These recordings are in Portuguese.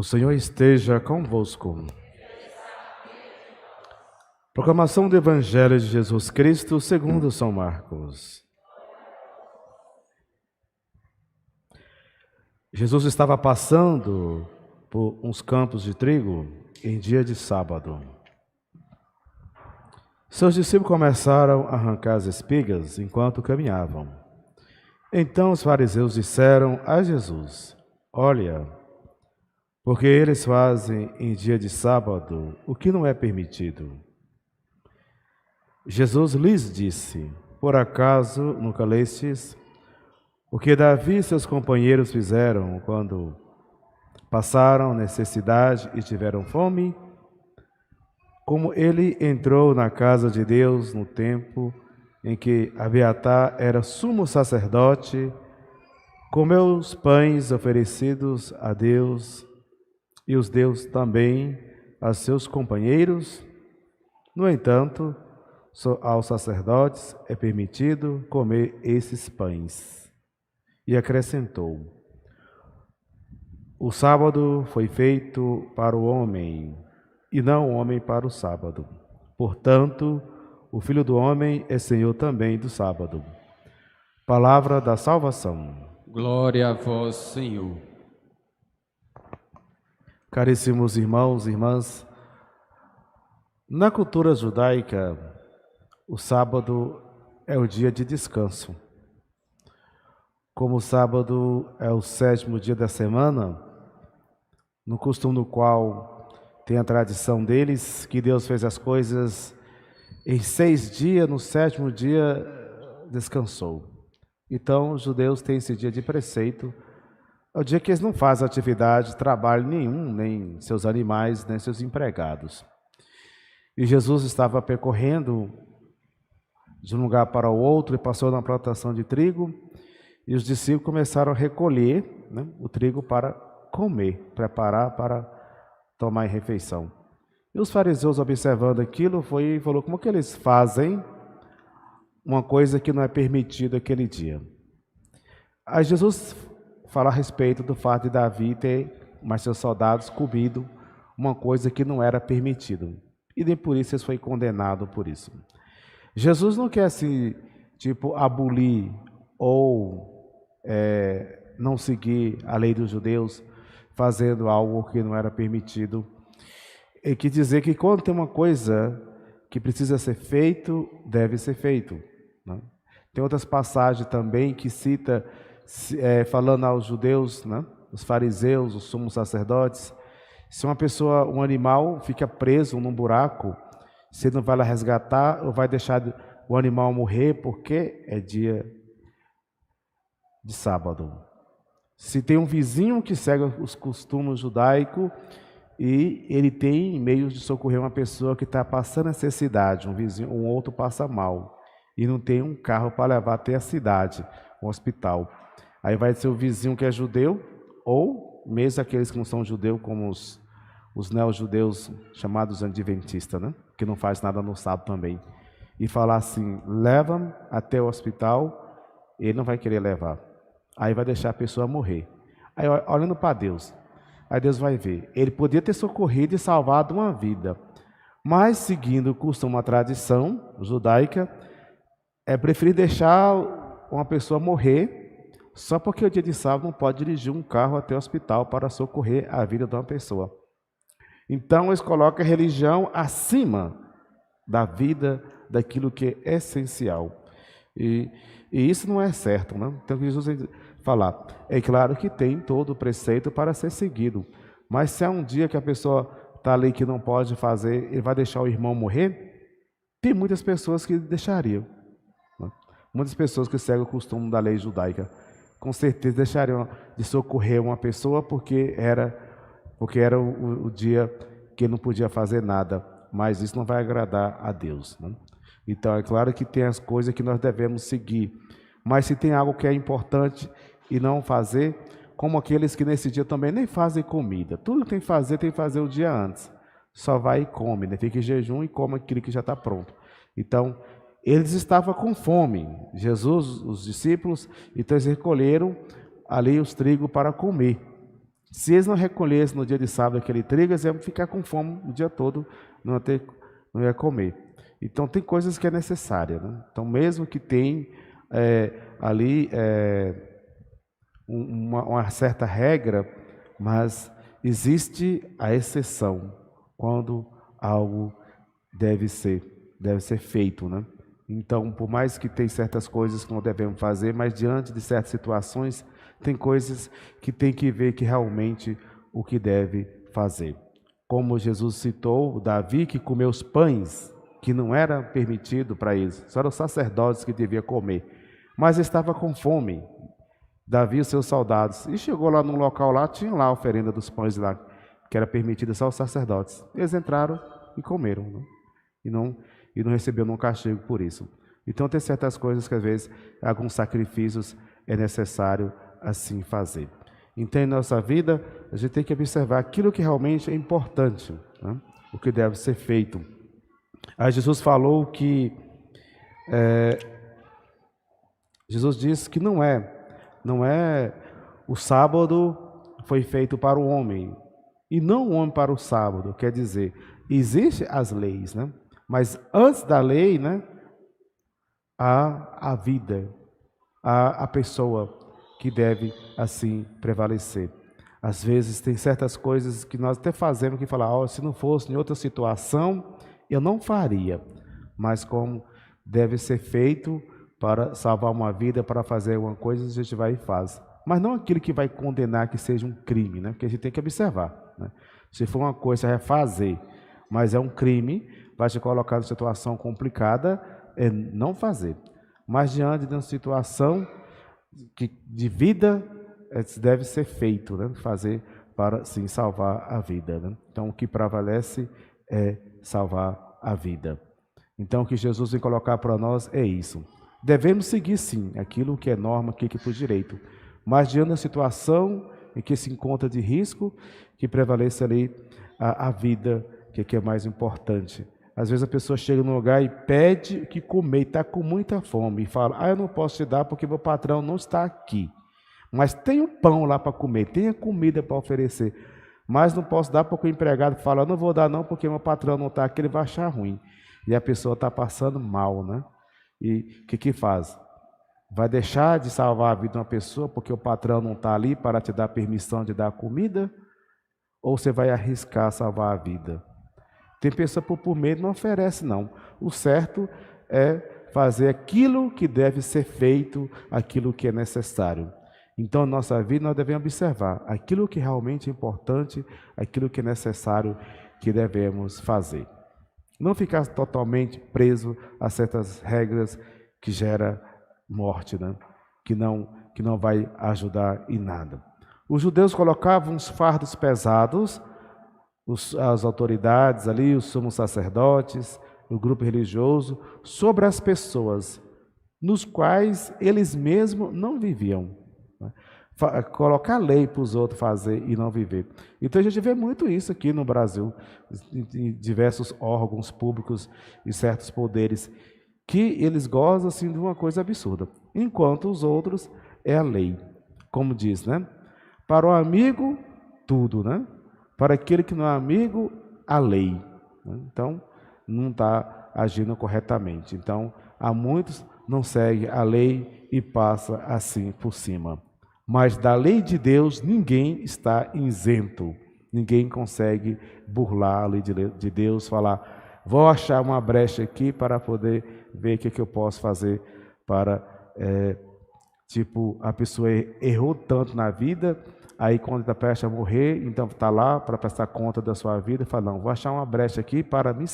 Senhor esteja convosco. Proclamação do Evangelho de Jesus Cristo segundo São Marcos. Jesus estava passando por uns campos de trigo em dia de sábado. Seus discípulos começaram a arrancar as espigas enquanto caminhavam. Então os fariseus disseram a Jesus: Olha, porque eles fazem em dia de sábado o que não é permitido. Jesus lhes disse: Por acaso nunca lestes o que Davi e seus companheiros fizeram quando passaram necessidade e tiveram fome? Como ele entrou na casa de Deus no tempo em que Abiatar era sumo sacerdote, comeu os pães oferecidos a Deus e os deu também a seus companheiros. No entanto, aos sacerdotes é permitido comer esses pães. E acrescentou: O sábado foi feito para o homem, e não o homem para o sábado. Portanto, o Filho do Homem é Senhor também do sábado. Palavra da salvação. Glória a vós, Senhor. Caríssimos irmãos e irmãs, na cultura judaica, o sábado é o dia de descanso. Como o sábado é o 7º dia da semana, no costume no qual tem a tradição deles, que Deus fez as coisas em 6 dias, no 7º dia descansou. Então, os judeus têm esse dia de preceito. É o dia que eles não fazem atividade, trabalho nenhum, nem seus animais, nem seus empregados. E Jesus estava percorrendo de um lugar para o outro e passou na plantação de trigo, e os discípulos começaram a recolher, o trigo para comer, preparar para tomar em refeição. E os fariseus, observando aquilo, falou: como que eles fazem uma coisa que não é permitida aquele dia? Aí Jesus fala a respeito do fato de Davi ter, mais seus soldados, comido uma coisa que não era permitido. E nem por isso eles foram condenados por isso. Jesus não quer assim, abolir ou não seguir a lei dos judeus fazendo algo que não era permitido. Ele quer dizer que quando tem uma coisa que precisa ser feito, deve ser feito. Né? Tem outras passagens também que cita, falando aos judeus, os fariseus, os sumos sacerdotes, se uma pessoa, um animal, fica preso num buraco, você não vai lá resgatar ou vai deixar o animal morrer porque é dia de sábado. Se tem um vizinho que segue os costumes judaicos e ele tem meios de socorrer uma pessoa que está passando necessidade, um outro passa mal e não tem um carro para levar até a cidade, um hospital. Aí vai ser o vizinho que é judeu ou mesmo aqueles que não são judeus, como os neo-judeus chamados adventistas, que não faz nada no sábado também. E falar assim: leva-me até o hospital, ele não vai querer levar. Aí vai deixar a pessoa morrer. Aí olhando para Deus, aí Deus vai ver. Ele podia ter socorrido e salvado uma vida, mas seguindo o costume, uma tradição judaica, é preferir deixar uma pessoa morrer só porque o dia de sábado não pode dirigir um carro até o hospital para socorrer a vida de uma pessoa. Então eles colocam a religião acima da vida, daquilo que é essencial. E isso não é certo, não? Então Jesus falar, é claro que tem todo o preceito para ser seguido, mas se há um dia que a pessoa está ali que não pode fazer, ele vai deixar o irmão morrer, tem muitas pessoas que deixariam. Muitas pessoas que seguem o costume da lei judaica, com certeza deixariam de socorrer uma pessoa porque era o dia que ele não podia fazer nada, mas isso não vai agradar a Deus. Então é claro que tem as coisas que nós devemos seguir, mas se tem algo que é importante e não fazer, como aqueles que nesse dia também nem fazem comida, tudo que tem que fazer o dia antes, só vai e come, fica em jejum e come aquilo que já está pronto. Então eles estavam com fome, Jesus, os discípulos, então eles recolheram ali os trigos para comer. Se eles não recolhessem no dia de sábado aquele trigo, eles iam ficar com fome o dia todo, não ia comer. Então tem coisas que é necessária, né? Então mesmo que tem ali uma certa regra, mas existe a exceção quando algo deve ser feito, né? Então, por mais que tem certas coisas que não devemos fazer, mas diante de certas situações, tem coisas que tem que ver que realmente o que deve fazer. Como Jesus citou, Davi que comeu os pães que não era permitido para eles, só eram os sacerdotes que deviam comer, mas estava com fome, Davi e os seus soldados, e chegou lá num local lá, tinha lá a oferenda dos pães lá, que era permitida só aos sacerdotes. Eles entraram e comeram, né? E não receberam nenhum castigo por isso. Então tem certas coisas que às vezes, alguns sacrifícios é necessário assim fazer. Então em nossa vida, a gente tem que observar aquilo que realmente é importante, né? O que deve ser feito. Aí Jesus falou que, Jesus disse que não é o sábado foi feito para o homem, e não o homem para o sábado, quer dizer, existem as leis, né? Mas antes da lei, né, há a vida, há a pessoa que deve assim prevalecer. Às vezes tem certas coisas que nós até fazemos que falar, se não fosse em outra situação, eu não faria. Mas como deve ser feito para salvar uma vida, para fazer alguma coisa, a gente vai e faz. Mas não aquilo que vai condenar que seja um crime, né? Porque a gente tem que observar, né? Se for uma coisa, é fazer, mas é um crime, vai te colocar numa situação complicada, é não fazer. Mas diante de uma situação de vida, deve ser feito, né? Fazer para, sim, salvar a vida, né? Então, o que prevalece é salvar a vida. Então, o que Jesus vem colocar para nós é isso. Devemos seguir, sim, aquilo que é norma, aquilo que é por direito. Mas diante da situação em que se encontra de risco, que prevaleça ali a vida, que é mais importante. Às vezes a pessoa chega num lugar e pede que comer, está com muita fome, e fala, eu não posso te dar porque meu patrão não está aqui. Mas tem um pão lá para comer, tem a comida para oferecer. Mas não posso dar porque o empregado fala, não vou dar não porque meu patrão não está aqui, ele vai achar ruim. E a pessoa está passando mal, né? E o que faz? Vai deixar de salvar a vida de uma pessoa porque o patrão não está ali para te dar permissão de dar comida? Ou você vai arriscar salvar a vida? Tem pessoa por medo não oferece, não. O certo é fazer aquilo que deve ser feito, aquilo que é necessário. Então, na nossa vida, nós devemos observar aquilo que realmente é importante, aquilo que é necessário que devemos fazer. Não ficar totalmente preso a certas regras que geram morte, né? que não vai ajudar em nada. Os judeus colocavam uns fardos pesados, as autoridades ali, os sumos sacerdotes, o grupo religioso, sobre as pessoas, nos quais eles mesmos não viviam. Né? Colocar lei para os outros fazer e não viver. Então a gente vê muito isso aqui no Brasil, em diversos órgãos públicos e certos poderes, que eles gozam assim, de uma coisa absurda, enquanto os outros é a lei. Como diz, né? Para o amigo, tudo, né? Para aquele que não é amigo, a lei. Então, não está agindo corretamente. Então, há muitos não seguem a lei e passa assim por cima. Mas da lei de Deus, ninguém está isento. Ninguém consegue burlar a lei de Deus, falar, vou achar uma brecha aqui para poder ver o que eu posso fazer para... a pessoa errou tanto na vida, aí quando está prestes a morrer, então está lá para prestar conta da sua vida, fala, não, vou achar uma brecha aqui para me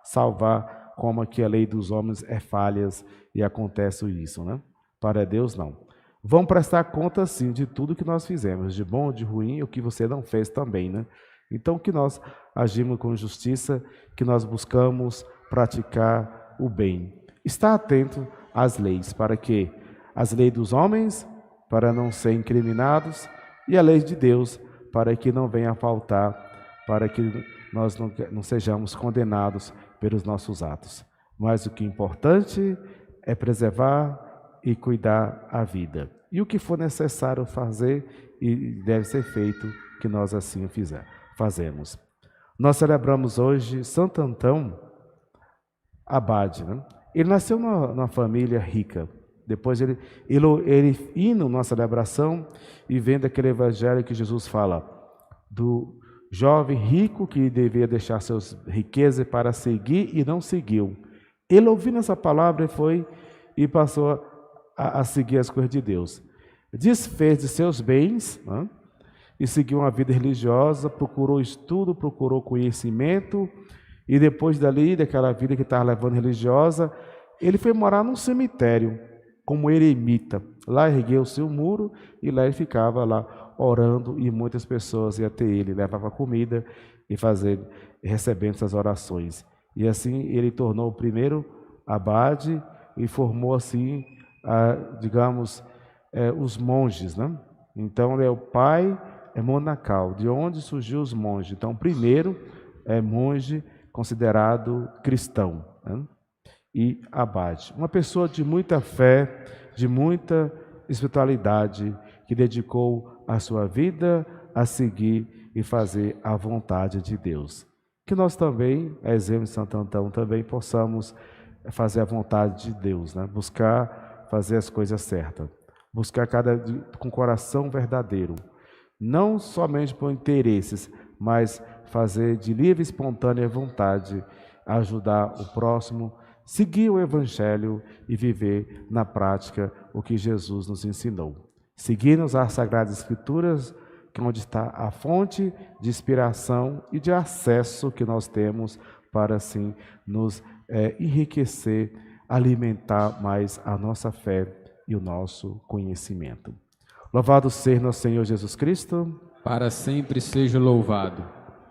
salvar, como aqui a lei dos homens é falhas e acontece isso, né? Para Deus, não. Vamos prestar conta, sim, de tudo que nós fizemos, de bom, de ruim, o que você não fez também, né? Então, que nós agimos com justiça, que nós buscamos praticar o bem. Está atento às leis, para que as leis dos homens, para não serem incriminados, e a lei de Deus, para que não venha a faltar, para que nós não sejamos condenados pelos nossos atos. Mas o que é importante é preservar e cuidar a vida. E o que for necessário fazer e deve ser feito, que nós assim fazemos. Nós celebramos hoje Santo Antão Abade, né? Ele nasceu numa família rica. Depois ele indo na celebração e vendo aquele evangelho que Jesus fala do jovem rico que devia deixar suas riquezas para seguir e não seguiu. Ele ouvindo essa palavra foi e passou a seguir as coisas de Deus. Desfez de seus bens, né? E seguiu uma vida religiosa, procurou estudo, procurou conhecimento, e depois daquela vida que estava levando religiosa, ele foi morar num cemitério, como eremita. Lá ergueu-se um muro, e lá ele ficava lá orando, e muitas pessoas iam até ele, levava comida e recebendo essas orações. E assim ele tornou o primeiro abade e formou assim, os monges, né? Então ele é o pai monacal, de onde surgiu os monges. Então, primeiro é monge considerado cristão, né? E abade. Uma pessoa de muita fé, de muita espiritualidade, que dedicou a sua vida a seguir e fazer a vontade de Deus. Que nós também, a exemplo de Santo Antão, também possamos fazer a vontade de Deus, né? Buscar fazer as coisas certas. Buscar com coração verdadeiro. Não somente por interesses, mas fazer de livre e espontânea vontade, ajudar o próximo, seguir o Evangelho e viver na prática o que Jesus nos ensinou. Seguir-nos às Sagradas Escrituras, que é onde está a fonte de inspiração e de acesso que nós temos para, assim, nos enriquecer, alimentar mais a nossa fé e o nosso conhecimento. Louvado seja nosso Senhor Jesus Cristo. Para sempre seja louvado.